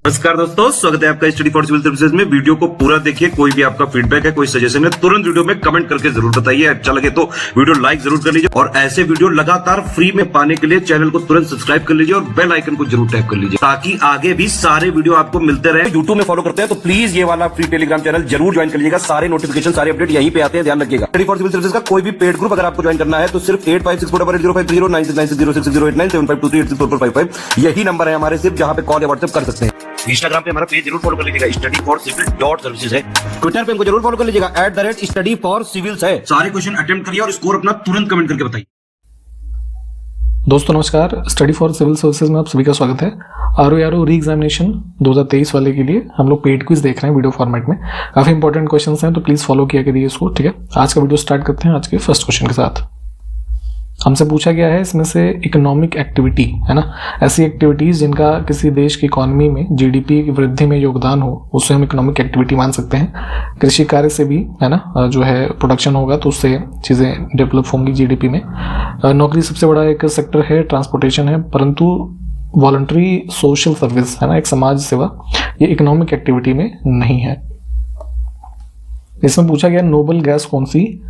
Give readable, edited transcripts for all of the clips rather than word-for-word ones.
नमस्कार दोस्तों, स्वागत है आपका स्टडी फॉर सिविल सर्विसेज में। वीडियो को पूरा देखिए। कोई भी आपका फीडबैक है, कोई सजेशन है, तुरंत वीडियो में कमेंट करके जरूर बताइए। अच्छा लगे तो वीडियो लाइक जरूर कर लीजिए और ऐसे वीडियो लगातार फ्री में पाने के लिए चैनल को तुरंत सब्सक्राइब कर लीजिए और बेल आइकन को जरूर टैप कर लीजिए ताकि आगे भी सारे वीडियो आपको मिलते रहे। यूट्यूब में फॉलो करते हैं तो प्लीज ये वाला फ्री टेलीग्राम चैनल जरूर ज्वाइन कर लीजिएगा। सारे नोटिफिकेशन, सारे अपडेट यहीं पे आते हैं, ध्यान रखिएगा। स्टडी फॉर सिविल सर्विसेज का कोई भी पेड ग्रुप अगर आपको ज्वाइन करना है तो सिर्फ 85648096960609797523860455 यही नंबर है हमारे, सिर्फ जहां पे कॉल या व्हाट्सएप कर सकते हैं। इंस्टाग्राम पे हमारा पेज जरूर फॉलो कर लीजिएगा, studyforcivil.services है। ट्विटर पे हमको जरूर फॉलो कर लीजिएगा, @studyforcivils है। सारे क्वेश्चन अटेम्प्ट करिए और स्कोर अपना तुरंत कमेंट करके बताइए। दोस्तों नमस्कार, स्टडी फॉर सिविल सर्विसेज में आप सभी का स्वागत है। आरओ री एग्जामिनेशन 2023 वाले के लिए हम लोग पेड क्विज देख रहे हैं वीडियो फॉर्मेट में। काफी इंपॉर्टेंट क्वेश्चंस हैं तो प्लीज फॉलो किया करिए इसको, ठीक है। आज का वीडियो स्टार्ट करते हैं आज के फर्स्ट क्वेश्चन के साथ। हमसे पूछा गया है इसमें से इकोनॉमिक एक्टिविटी, है ना, ऐसी एक्टिविटीज जिनका किसी देश की इकोनॉमी में जीडीपी की वृद्धि में योगदान हो, उससे हम इकोनॉमिक एक्टिविटी मान सकते हैं। कृषि कार्य से भी, है ना, जो है प्रोडक्शन होगा तो उससे चीज़ें डेवलप होंगी जीडीपी में। नौकरी सबसे बड़ा एक सेक्टर है, ट्रांसपोर्टेशन है, परंतु वॉलंटरी सोशल सर्विस, है ना, एक समाज सेवा, ये इकोनॉमिक एक्टिविटी में नहीं है। इसमें पूछा गया नोबल गैस कौन सी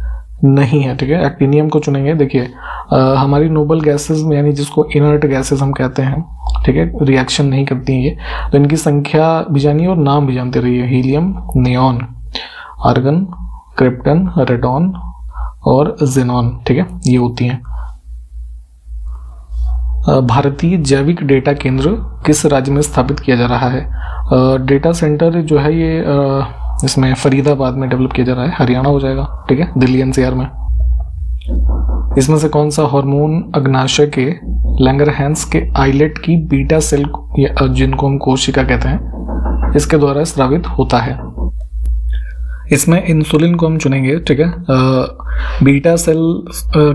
नहीं है, ठीक है। एक्टिनियम को चुनेंगे। देखिए हमारी नोबल गैसेस में, यानी जिसको इनर्ट गैसेस हम कहते हैं, ठीक है, रिएक्शन नहीं करती हैं ये, तो इनकी संख्या भी जानिए और नाम भी जानते रहिए। Helium, neon, argon, krypton, radon और जेनॉन, ठीक है, ये होती हैं। भारतीय जैविक डेटा केंद्र किस राज्य में स्थापित किया जा रहा है? डेटा सेंटर जो है ये इसमें फरीदाबाद में डेवलप किया जा रहा है, हरियाणा हो जाएगा, ठीक है, दिल्ली एनसीआर में। इसमें से कौन सा हार्मोन अग्नाशय के लैंगरहैंस के आइलेट की बीटा सेल, जिनको हम कोशिका कहते हैं, इसके द्वारा स्रावित होता है? इसमें इंसुलिन को हम चुनेंगे, ठीक है। बीटा सेल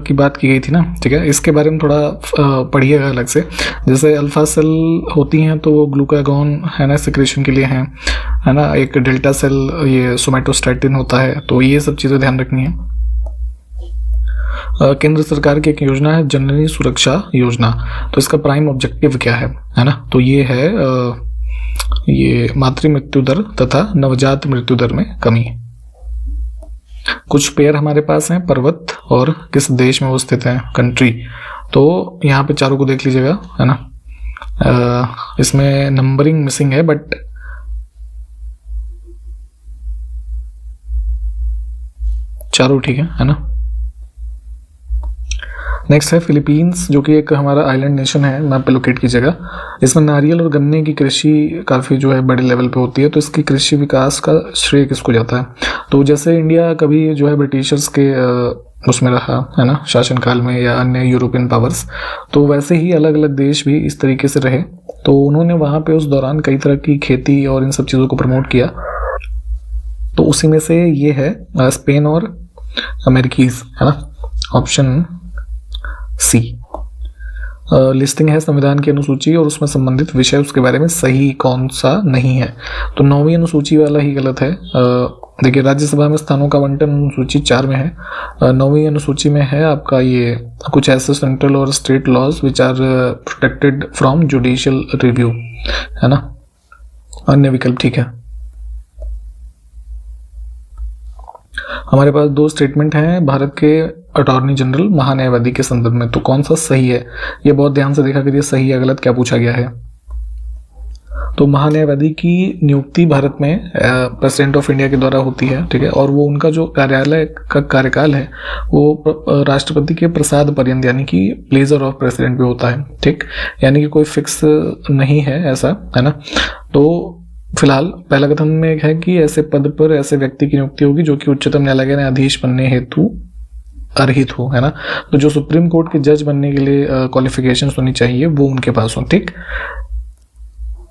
की बात की गई थी ना, ठीक है, इसके बारे में थोड़ा पढ़िएगा अलग से। जैसे अल्फा सेल होती हैं तो वो ग्लूकागॉन, है ना, सिक्रेशन के लिए हैं, है ना। एक डेल्टा सेल ये सोमैटोस्टैटिन होता है, तो ये सब चीज़ें ध्यान रखनी है। केंद्र सरकार की एक योजना है जननी सुरक्षा योजना, तो इसका प्राइम ऑब्जेक्टिव क्या है ना, तो ये है ये मातृ मृत्यु दर तथा नवजात मृत्यु दर में कमी। कुछ पेयर हमारे पास हैं, पर्वत और किस देश में वो स्थित हैं, कंट्री, तो यहाँ पे चारों को देख लीजिएगा, है ना। इसमें नंबरिंग मिसिंग है बट चारों ठीक है ना। नेक्स्ट है फिलीपींस, जो कि एक हमारा आइलैंड नेशन है, मैप पे लोकेट कीजिएगा। इसमें नारियल और गन्ने की कृषि काफ़ी जो है बड़े लेवल पे होती है, तो इसकी कृषि विकास का श्रेय किसको जाता है? तो जैसे इंडिया कभी जो है ब्रिटिशर्स के उसमें रहा, है ना, शासनकाल में, या अन्य यूरोपियन पावर्स, तो वैसे ही अलग अलग देश भी इस तरीके से रहे, तो उन्होंने वहाँ पे उस दौरान कई तरह की खेती और इन सब चीज़ों को प्रमोट किया, तो उसी में से ये है स्पेन और अमेरिकीज, है ना, ऑप्शन सी। लिस्टिंग है संविधान की अनुसूची और उसमें संबंधित विषय, उसके बारे में सही कौन सा नहीं है, तो 9वीं अनुसूची वाला ही गलत है। देखिए राज्यसभा में स्थानों का आवंटन अनुसूची 4 में है, 9वीं अनुसूची में है आपका ये कुछ ऐसे सेंट्रल और state laws which are protected from judicial review, है ना, अन्य विकल्प ठीक है। हमारे पास 2 स्टेटमेंट हैं भारत के अटॉर्नी जनरल महान्यायवादी के संदर्भ में, तो कौन सा सही है? ये बहुत ध्यान से देखा करिए, सही या गलत क्या पूछा गया है। तो महान्यायवादी की नियुक्ति भारत में प्रेसिडेंट ऑफ इंडिया के द्वारा होती है, ठीक है, और वो उनका जो कार्यालय का कार्यकाल है वो राष्ट्रपति के प्रसाद पर्यंत, यानी कि प्लेजर ऑफ प्रेसिडेंट पे होता है, ठीक, यानी कि कोई फिक्स नहीं है ऐसा, है ना। तो फिलहाल पहला कथन में एक है कि ऐसे पद पर ऐसे व्यक्ति की नियुक्ति होगी जो कि उच्चतम न्यायालय के न्यायाधीश बनने हेतु अर्हित हो, है ना। तो जो सुप्रीम कोर्ट के जज बनने के लिए क्वालिफिकेशन होनी चाहिए वो उनके पास हो, ठीक।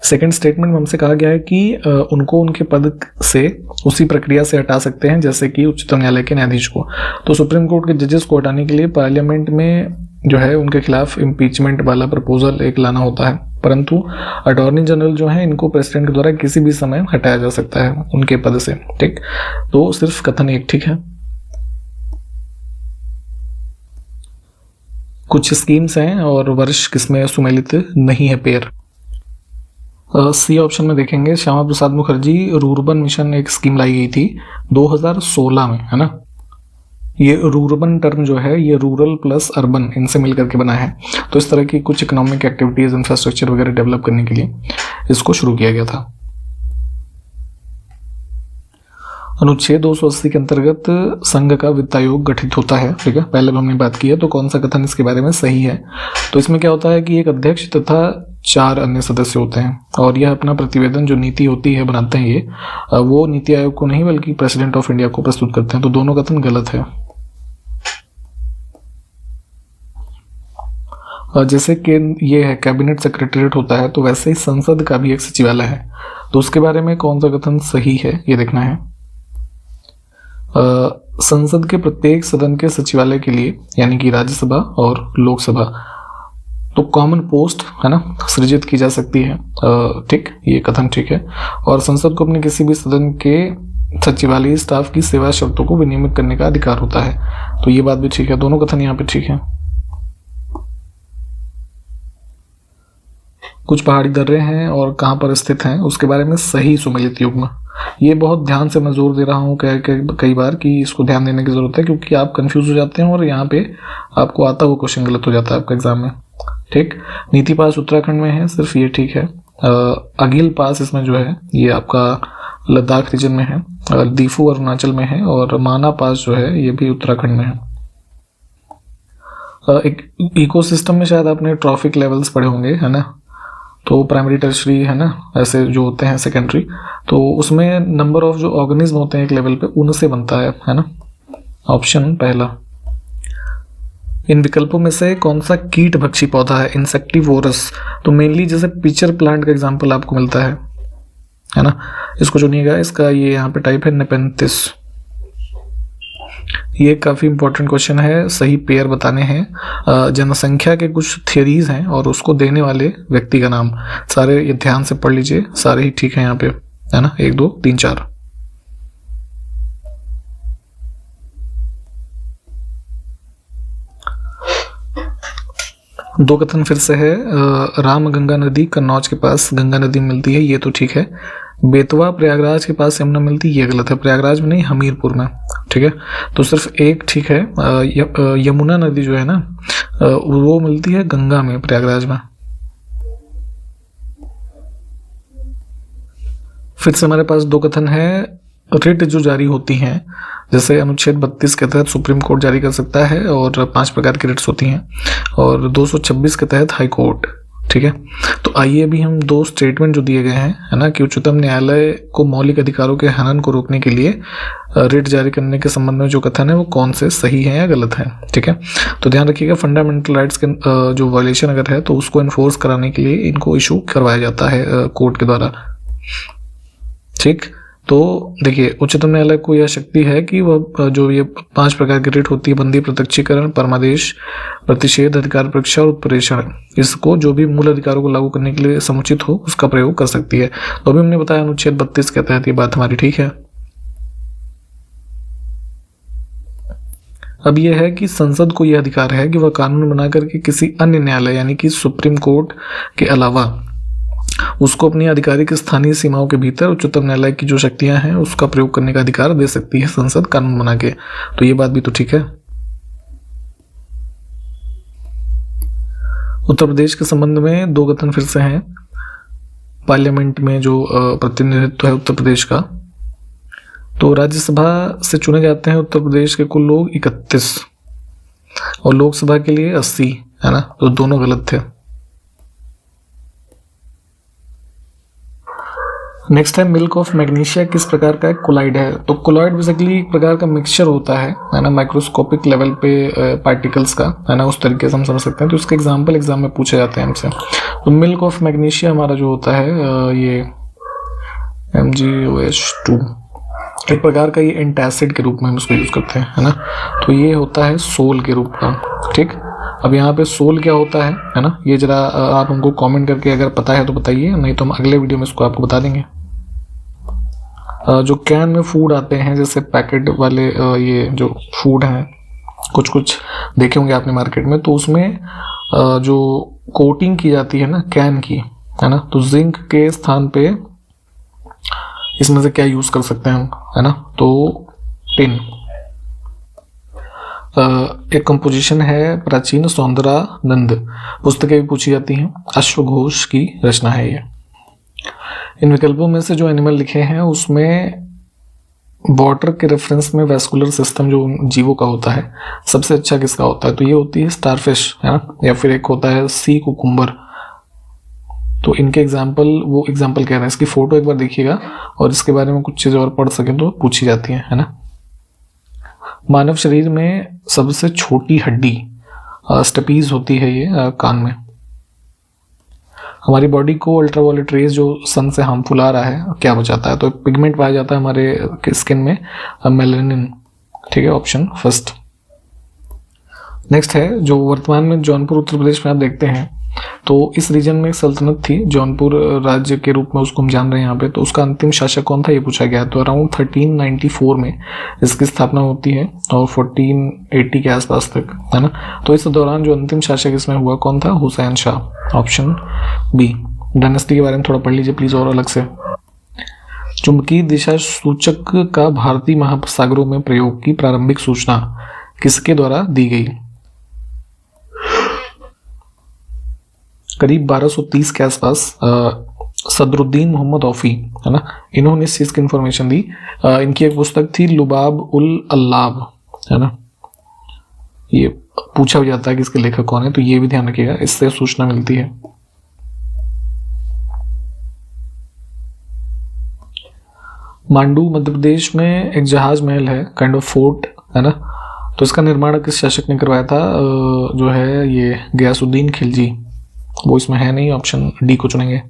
सेकंड स्टेटमेंट में हमसे कहा गया है कि उनको उनके पद से उसी प्रक्रिया से हटा सकते हैं जैसे कि उच्चतम न्यायालय के न्यायाधीश को। तो सुप्रीम कोर्ट के जजेस को हटाने के लिए पार्लियामेंट में जो है उनके खिलाफ इम्पीचमेंट वाला प्रपोजल एक लाना होता है, परंतु अटॉर्नी जनरल जो है इनको प्रेसिडेंट के द्वारा किसी भी समय हटाया जा सकता है उनके पद से, ठीक। तो सिर्फ कथन एक ठीक है। कुछ स्कीम्स हैं और वर्ष किसमें सुमेलित नहीं है पेयर। सी ऑप्शन में देखेंगे, श्यामा प्रसाद मुखर्जी रूरबन मिशन एक स्कीम लाई गई थी 2016 में, है ना। ये रूरबन टर्म जो है ये रूरल प्लस अर्बन इनसे मिल करके बना है। तो इस तरह की कुछ इकोनॉमिक एक्टिविटीज, इंफ्रास्ट्रक्चर वगैरह डेवलप करने के लिए इसको शुरू किया गया था। अनुच्छेद 280 के अंतर्गत संघ का वित्त आयोग गठित होता है, ठीक है, पहले भी हमने बात की है। तो कौन सा कथन इसके बारे में सही है? तो इसमें क्या होता है कि एक अध्यक्ष तथा 4 अन्य सदस्य होते हैं, और यह अपना प्रतिवेदन जो नीति होती है बनाते हैं, ये वो नीति आयोग को नहीं बल्कि प्रेसिडेंट ऑफ इंडिया को प्रस्तुत करते हैं। तो दोनों कथन गलत है। जैसे कि ये है कैबिनेट सेक्रेटरीट होता है, तो वैसे ही संसद का भी एक सचिवालय है। तो उसके बारे में कौन सा कथन सही है ये देखना है। संसद के प्रत्येक सदन के सचिवालय के लिए, यानी कि राज्यसभा और लोकसभा, तो कॉमन पोस्ट, है ना, सृजित की जा सकती है। ठीक, ये कथन ठीक है। और संसद को अपने किसी भी सदन के सचिवालय स्टाफ की सेवा शर्तों को विनियमित करने का अधिकार होता है। तो ये बात भी ठीक है, दोनों कथन यहाँ पे ठीक है। कुछ पहाड़ी दर्रे हैं और कहाँ पर स्थित हैं उसके बारे में सही सुमेलित युग्म। ये बहुत ध्यान से मैं जोर दे रहा हूँ कई बार कि इसको ध्यान देने की जरूरत है, क्योंकि आप कंफ्यूज हो जाते हैं और यहाँ पे आपको आता हुआ क्वेश्चन गलत हो जाता है आपका एग्जाम में। ठीक, नीति पास उत्तराखंड में है, सिर्फ ये ठीक है। अगिल पास इसमें जो है ये आपका लद्दाख रीजन में है, दीफू अरुणाचल में है, और माना पास जो है ये भी उत्तराखंड में है। एक इकोसिस्टम में शायद आपने ट्रॉफिक लेवल्स पढ़े होंगे, है ना। तो प्राइमरी, टर्शरी, है ना, ऐसे जो होते हैं सेकेंडरी, तो उसमें नंबर ऑफ जो ऑर्गेनिज्म होते हैं एक लेवल पे उनसे बनता है ना। ऑप्शन पहला। इन विकल्पों में से कौन सा कीट भक्षी पौधा है? इंसेक्टिवोरस। तो मेनली जैसे पिचर प्लांट का एग्जांपल आपको मिलता है ना। इसको चुनिएगा, इसका ये यहाँ पे टाइप है नेपेंथिस। ये काफ़ी इंपॉर्टेंट क्वेश्चन है, सही पेयर बताने हैं। जनसंख्या के कुछ थियरीज हैं और उसको देने वाले व्यक्ति का नाम, सारे ये ध्यान से पढ़ लीजिए, सारे ही ठीक है यहाँ पे, है ना। 1 2 3 4। दो कथन फिर से है। राम गंगा नदी कन्नौज के पास गंगा नदी मिलती है, ये तो ठीक है। बेतवा प्रयागराज के पास यमुना मिलती है, ये गलत है। प्रयागराज में नहीं, हमीरपुर में, ठीक है। तो सिर्फ एक ठीक है। यमुना नदी जो है ना वो मिलती है गंगा में, प्रयागराज में। फिर से हमारे पास दो कथन है। रिट जो जारी होती हैं, जैसे अनुच्छेद 32 के तहत सुप्रीम कोर्ट जारी कर सकता है, और 5 प्रकार की रिट्स होती हैं, और 226 के तहत हाई कोर्ट, ठीक है। तो आइए अभी हम 2 स्टेटमेंट जो दिए गए हैं, है ना, कि उच्चतम न्यायालय को मौलिक अधिकारों के हनन को रोकने के लिए रिट जारी करने के संबंध में जो कथन है वो कौन से सही है या गलत है, ठीक है। तो ध्यान रखिएगा, फंडामेंटल राइट्स के जो वायलेशन अगर है तो उसको इन्फोर्स कराने के लिए इनको इशू करवाया जाता है कोर्ट के द्वारा, ठीक। तो देखिए, उच्चतम न्यायालय को यह शक्ति है कि वह जो ये 5 प्रकार की रिट होती है, बंदी, प्रत्यक्षीकरण, परमादेश, प्रतिषेध, अधिकार परीक्षा और उत्प्रेषण, इसको जो भी मूल अधिकारों को लागू करने के लिए समुचित हो उसका प्रयोग कर सकती है। तो अभी हमने बताया अनुच्छेद 32 के तहत ये बात हमारी ठीक है। अब यह है कि संसद को यह अधिकार है कि वह कानून बनाकर के किसी अन्य न्यायालय यानी कि सुप्रीम कोर्ट के अलावा उसको अपनी आधिकारिक स्थानीय सीमाओं के भीतर उच्चतम न्यायालय की जो शक्तियां हैं उसका प्रयोग करने का अधिकार दे सकती है संसद कानून बना के। तो ये बात भी तो ठीक है। उत्तर प्रदेश के संबंध में 2 कथन फिर से हैं। पार्लियामेंट में जो प्रतिनिधित्व है उत्तर प्रदेश का, तो राज्यसभा से चुने जाते हैं उत्तर प्रदेश के कुल लोग 31 और लोकसभा के लिए 80, है ना। तो दोनों गलत थे। नेक्स्ट है मिल्क ऑफ मैग्नीशिया किस प्रकार का कोलाइड है? तो कोलाइड बेसिकली एक प्रकार का मिक्सचर होता है ना, माइक्रोस्कोपिक लेवल पे पार्टिकल्स का, है ना, उस तरीके से हम समझ सकते हैं। तो उसके एग्जांपल एग्जाम में पूछे जाते हैं हमसे। तो मिल्क ऑफ मैग्नीशिया हमारा जो होता है ये MgOH2, एक प्रकार का ये एंटासिड के रूप में हम उसको यूज करते हैं, है ना। तो ये होता है सोल के रूप का, ठीक। अब यहाँ पे सोल क्या होता है ना, ये जरा आप हमको कमेंट करके अगर पता है तो बताइए, नहीं तो हम अगले वीडियो में इसको आपको बता देंगे। जो कैन में फूड आते हैं, जैसे पैकेट वाले ये जो फूड हैं, कुछ कुछ देखे होंगे आपने मार्केट में, तो उसमें जो कोटिंग की जाती है ना कैन की, है ना। तो जिंक के स्थान पे इसमें से क्या यूज कर सकते हैं हम, है ना। तो टिन। एक कंपोजिशन है प्राचीन सौंदरानंद, पुस्तकें भी पूछी जाती हैं, अश्वघोष की रचना है ये। इन विकल्पों में से जो एनिमल लिखे हैं उसमें वाटर के रेफरेंस में वैस्कुलर सिस्टम जो जीवों का होता है सबसे अच्छा किसका होता है, तो ये होती है स्टारफिश, है ना। या फिर एक होता है सी कुकुम्बर। तो इनके एग्जाम्पल, वो एग्जाम्पल कह रहे हैं, इसकी फोटो एक बार देखिएगा और इसके बारे में कुछ चीज़ें और पढ़ सकें तो पूछी जाती हैं, है ना। मानव शरीर में सबसे छोटी हड्डी स्टेपीज होती है ये कान में। हमारी बॉडी को अल्ट्रावायलेट रेज जो सन से हार्मफुल आ रहा है क्या बचाता है, तो पिगमेंट पाया जाता है हमारे स्किन में, मेलानिन, ठीक है, ऑप्शन फर्स्ट। नेक्स्ट है जो वर्तमान में जौनपुर उत्तर प्रदेश में आप देखते हैं, तो इस रीजन में एक सल्तनत थी, जौनपुर राज्य के रूप में उसको हम जान रहे हैं यहाँ पे। तो उसका अंतिम शासक कौन था ये पूछा गया है। तो अराउंड 1394 में इसकी स्थापना होती है और 1480 के आसपास तक, है ना। तो इस दौरान जो अंतिम शासक इसमें हुआ कौन था, Hussain Shah, option B. Dynasty के बारे में थोड़ा पढ़ लीजिए प्लीज और अलग से। चुंबकीय दिशा सूचक का भारतीय महासागरों में प्रयोग की प्रारंभिक सूचना किसके द्वारा दी गई। करीब 1230 के आसपास सदरुद्दीन मोहम्मद औफी, है ना, इन्होंने इस चीज की इंफॉर्मेशन दी। इनकी एक पुस्तक थी लुबाब उल अल्लाब, है ना। ये पूछा भी जाता है कि इसके लेखक कौन है, तो ये भी ध्यान रखिएगा, इससे सूचना मिलती है। मांडू मध्य प्रदेश में एक जहाज महल है, काइंड ऑफ फोर्ट, है ना। तो इसका निर्माण किस शासक ने करवाया था, जो है ये गयासुद्दीन खिलजी, वो इसमें है नहीं, ऑप्शन डी को चुनेंगे।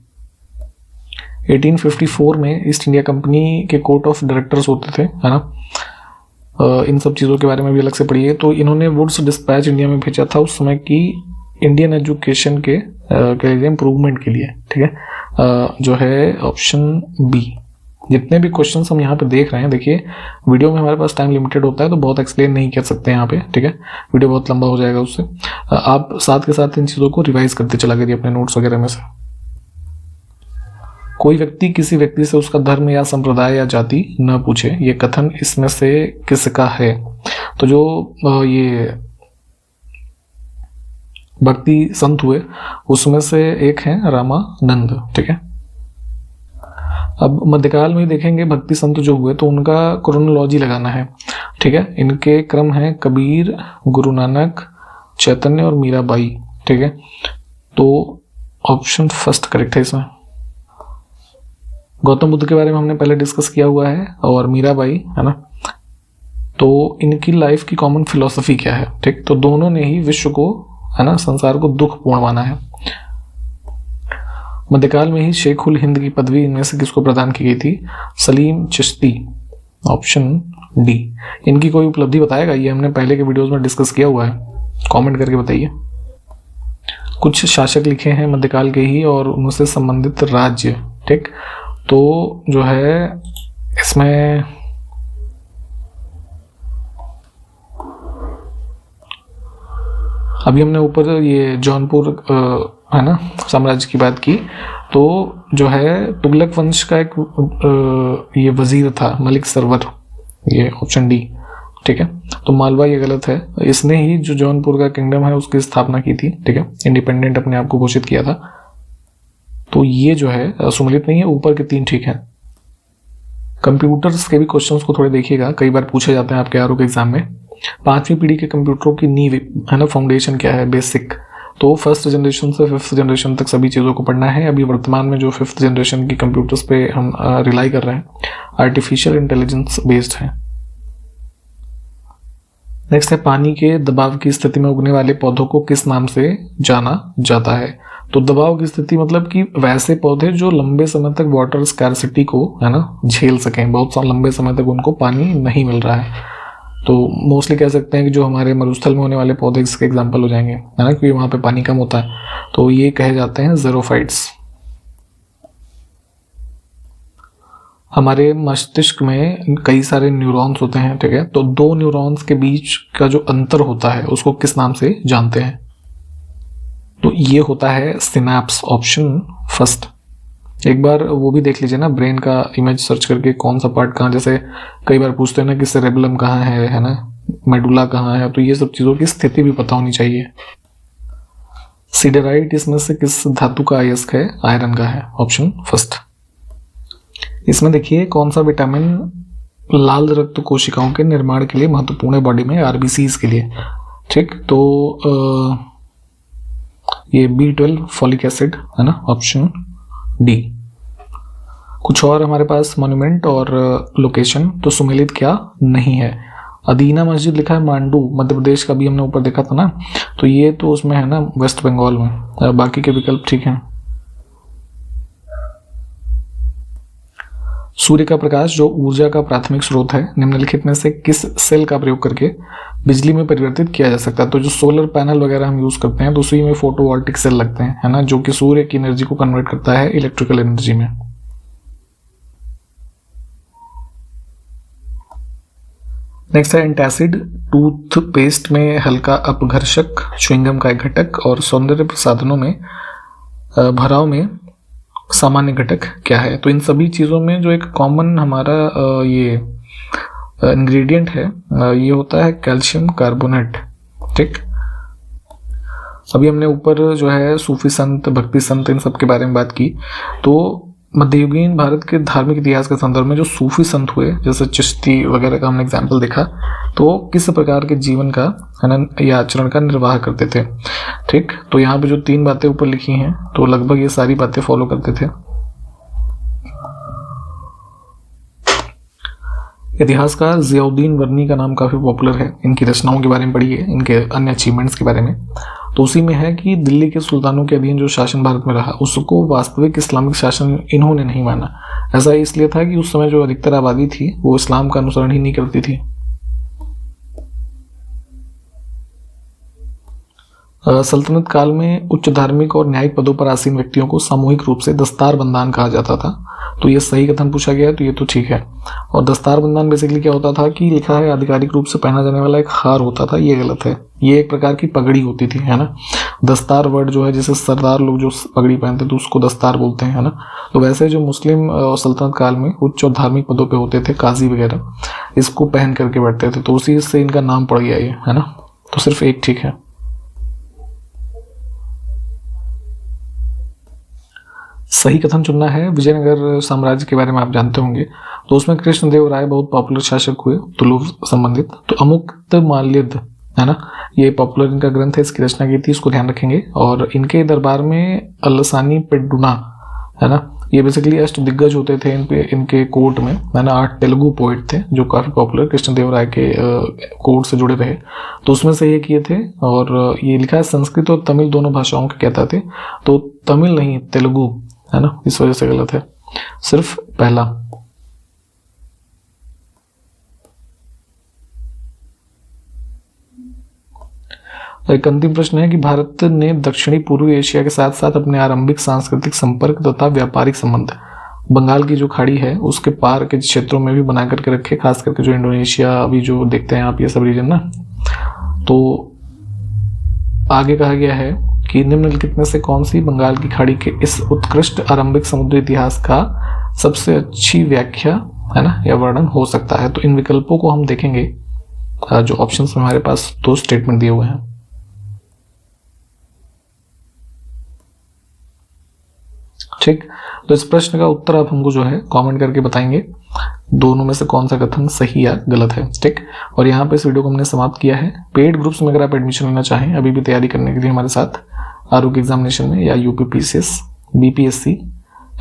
1854 में ईस्ट इंडिया कंपनी के कोर्ट ऑफ डायरेक्टर्स होते थे, है ना। इन सब चीज़ों के बारे में भी अलग से पढ़िए। तो इन्होंने वुड्स डिस्पैच इंडिया में भेजा था उस समय की इंडियन एजुकेशन के लिए इम्प्रूवमेंट के लिए, ठीक है, जो है ऑप्शन बी। जितने भी क्वेश्चंस हम यहाँ पे देख रहे हैं, देखिए वीडियो में हमारे पास टाइम लिमिटेड होता है तो बहुत एक्सप्लेन नहीं कर सकते यहाँ पे, ठीक है, वीडियो बहुत लंबा हो जाएगा उससे। आप साथ के साथ इन चीज़ों को रिवाइज करते चला करिए अपने नोट्स वगैरह में से। कोई व्यक्ति किसी व्यक्ति से उसका धर्म या संप्रदाय या जाति न पूछे, ये कथन इसमें से किसका है। तो जो ये भक्ति संत हुए उसमें से एक है रामानंद, ठीक है। अब मध्यकाल में देखेंगे भक्ति संत जो हुए तो उनका क्रोनोलॉजी लगाना है, ठीक है। इनके क्रम है कबीर, गुरु नानक, चैतन्य और मीराबाई, ठीक है। तो ऑप्शन फर्स्ट करेक्ट है इसमें। गौतम बुद्ध के बारे में हमने पहले डिस्कस किया हुआ है और मीराबाई, है ना। तो इनकी लाइफ की कॉमन फिलॉसफी क्या है, ठीक। तो दोनों ने ही विश्व को, है ना, संसार को दुखपूर्ण माना है। मध्यकाल में ही शेख उल हिंद की पदवी इनमें से किसको प्रदान की गई थी, सलीम चिश्ती, ऑप्शन डी। इनकी कोई उपलब्धि बताएगा, ये हमने पहले के वीडियोस में डिस्कस किया हुआ है, कमेंट करके बताइए। कुछ शासक लिखे हैं मध्यकाल के ही और उनसे संबंधित राज्य, ठीक। तो जो है इसमें अभी हमने ऊपर ये जौनपुर, है ना, साम्राज्य की बात की। तो जो है तुगलक वंश का एक ये वजीर था मलिक सरवर, ये ऑप्शन डी, ठीक है। तो मालवा ये गलत है, इसने ही जो जौनपुर का किंगडम है उसकी स्थापना की थी, ठीक है, इंडिपेंडेंट अपने आप को घोषित किया था। तो ये जो है सुमेलित नहीं है, ऊपर के तीन ठीक है। कंप्यूटर्स के भी क्वेश्चंस को थोड़े देखिएगा, कई बार पूछे जाते हैं आपके आरओ के एग्जाम में। 5वीं पीढ़ी के कंप्यूटरों की नींव, है ना, फाउंडेशन क्या है, बेसिक। तो फर्स्ट जनरेशन से 5th जनरेशन तक सभी चीज़ों को पढ़ना है। अभी वर्तमान में जो 5th जनरेशन की कंप्यूटर्स पे हम रिलाई कर रहे हैं, आर्टिफिशियल इंटेलिजेंस बेस्ड है। नेक्स्ट है पानी के दबाव की स्थिति में उगने वाले पौधों को किस नाम से जाना जाता है। तो दबाव की स्थिति मतलब कि वैसे पौधे जो लंबे समय तक वाटर स्कैरसिटी को, है ना, झेल सकें, बहुत लंबे समय तक उनको पानी नहीं मिल रहा है। तो मोस्टली कह सकते हैं कि जो हमारे मरुस्थल में होने वाले पौधे इसके एग्जाम्पल हो जाएंगे, है ना, क्योंकि वहाँ पे पानी कम होता है। तो ये कहे जाते हैं ज़ेरोफाइट्स। हमारे मस्तिष्क में कई सारे न्यूरॉन्स होते हैं, ठीक है। तो दो न्यूरॉन्स के बीच का जो अंतर होता है उसको किस नाम से जानते हैं। तो ये होता है सिनैप्स, ऑप्शन फर्स्ट। एक बार वो भी देख लीजिए ना, ब्रेन का इमेज सर्च करके कौन सा पार्ट कहाँ, जैसे कई बार पूछते हैं ना कि सेरेबेलम कहाँ है ना, मेडुला कहाँ है, तो ये सब चीज़ों की स्थिति भी पता होनी चाहिए। सिडेराइट इसमें से किस धातु का अयस्क है? आयरन का है, ऑप्शन फर्स्ट। इसमें देखिए कौन सा विटामिन लाल रक्त कोशिकाओं के निर्माण के लिए महत्वपूर्ण है बॉडी में, आरबीसीज के लिए। ठीक, तो ये B12 फॉलिक एसिड है ना, ऑप्शन डी। कुछ और हमारे पास मॉन्यूमेंट और लोकेशन, तो सुमेलित क्या नहीं है। अदीना मस्जिद लिखा है मांडू, मध्य प्रदेश का भी हमने ऊपर देखा था ना, तो ये तो उसमें है ना वेस्ट बंगाल में। बाकी के विकल्प ठीक हैं। सूर्य का प्रकाश जो ऊर्जा का प्राथमिक स्रोत है, निम्नलिखित में से किस सेल का प्रयोग करके बिजली में परिवर्तित किया जा सकता है? तो जो सोलर पैनल वगैरह हम यूज करते हैं तो उसी में फोटोवोल्टिक सेल लगते हैं, है ना, जो कि सूर्य की एनर्जी को कन्वर्ट करता है इलेक्ट्रिकल एनर्जी में। नेक्स्ट है एंटासिड, टूथपेस्ट में हल्का अपघर्षक, च्युइंगम का एक घटक, और सौंदर्य प्रसाधनों में भराव में सामान्य घटक क्या है? तो इन सभी चीज़ों में जो एक कॉमन हमारा ये इंग्रेडिएंट है, ये होता है कैल्शियम कार्बोनेट। ठीक, अभी हमने ऊपर जो है सूफी संत, भक्ति संत, इन सब के बारे में बात की। तो मध्ययुगीन भारत के धार्मिक इतिहास के संदर्भ में जो सूफी संत हुए, जैसे चिश्ती वगैरह का हमने एग्जाम्पल देखा, तो किस प्रकार के जीवन का है ना या आचरण का निर्वाह करते थे। ठीक, तो यहाँ पे जो 3 बातें ऊपर लिखी हैं, तो लगभग ये सारी बातें फॉलो करते थे। इतिहासकार जियाउद्दीन वर्नी का नाम काफी पॉपुलर है, इनकी रचनाओं के बारे में पढ़िए, इनके अन्य अचीवमेंट्स के बारे में। तो उसी में है कि दिल्ली के सुल्तानों के अधीन जो शासन भारत में रहा, उसको वास्तविक इस्लामिक शासन इन्होंने नहीं माना। ऐसा इसलिए था कि उस समय जो अधिकतर आबादी थी वो इस्लाम का अनुसरण ही नहीं करती थी। सल्तनत काल में उच्च धार्मिक और न्यायिक पदों पर आसीन व्यक्तियों को सामूहिक रूप से दस्तार बंदान कहा जाता था। तो ये सही कथन पूछा गया है, तो ये तो ठीक है। और दस्तार बंदान बेसिकली क्या होता था कि लिखा है आधिकारिक रूप से पहना जाने वाला एक हार होता था, ये गलत है। ये एक प्रकार की पगड़ी होती थी, है ना। दस्तार वर्ड जो है, जैसे सरदार लोग जो पगड़ी पहनते तो उसको दस्तार बोलते हैं, है ना। तो वैसे जो मुस्लिम सल्तनत काल में उच्च और धार्मिक पदों पे होते थे, काजी वगैरह, इसको पहन करके बैठते थे, तो उसी से इनका नाम पड़ गया ये, है ना। तो सिर्फ एक ठीक है। सही कथन चुनना है। विजयनगर साम्राज्य के बारे में आप जानते होंगे, तो उसमें कृष्णदेव राय बहुत पॉपुलर शासक हुए तुलु संबंधित। तो अमुक्तमाल्यद, है ना, ये पॉपुलर इनका ग्रंथ है, इसकी रचना की थी, इसको ध्यान रखेंगे। और इनके दरबार में अलसानी पेड्डुना, है ना, ये बेसिकली अष्ट दिग्गज होते थे इनके कोर्ट में, है ना। 8 तेलुगु पोइट थे जो काफी पॉपुलर कृष्णदेव राय के कोर्ट से जुड़े रहे, तो उसमें से ये किए थे। और ये लिखा है संस्कृत और तमिल दोनों भाषाओं के कहता थे, तो तमिल नहीं तेलुगु, है ना, इस वजह से गलत है, सिर्फ पहला। एक अंतिम प्रश्न है कि भारत ने दक्षिणी पूर्वी एशिया के साथ साथ अपने आरंभिक सांस्कृतिक संपर्क तथा व्यापारिक संबंध बंगाल की जो खाड़ी है उसके पार के क्षेत्रों में भी बना करके रखे, खास करके जो इंडोनेशिया अभी जो देखते हैं आप, ये सब रीजन ना। तो आगे कहा गया है कि निम्नलिखित में से कौन सी बंगाल की खाड़ी के इस उत्कृष्ट आरंभिक समुद्री इतिहास का सबसे अच्छी व्याख्या, है ना, या वर्णन हो सकता है। तो इन विकल्पों को हम देखेंगे, जो ऑप्शंस में हमारे पास 2 स्टेटमेंट दिए हुए हैं। ठीक, तो इस प्रश्न का उत्तर आप हमको जो है कमेंट करके बताएंगे, दोनों में से कौन सा कथन सही या गलत है। ठीक, और यहाँ पे इस वीडियो को हमने समाप्त किया है। पेड ग्रुप्स में अगर आप एडमिशन लेना चाहें अभी भी तैयारी करने के लिए हमारे साथ आरोग्य एग्जामिनेशन में, या यूपीपीसीएस, बीपीएससी,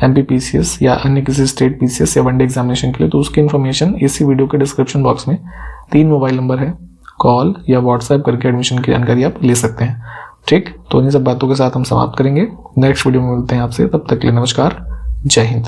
एमपीपीसीएस या अन्य किसी स्टेट पीसीएस या वनडे एग्जामिनेशन के लिए, तो उसकी इन्फॉर्मेशन इसी वीडियो के डिस्क्रिप्शन बॉक्स में 3 मोबाइल नंबर है, कॉल या व्हाट्सएप करके एडमिशन की जानकारी आप ले सकते हैं। ठीक, तो इन सब बातों के साथ हम समाप्त करेंगे। नेक्स्ट वीडियो में मिलते हैं आपसे, तब तक के लिए नमस्कार, जय हिंद।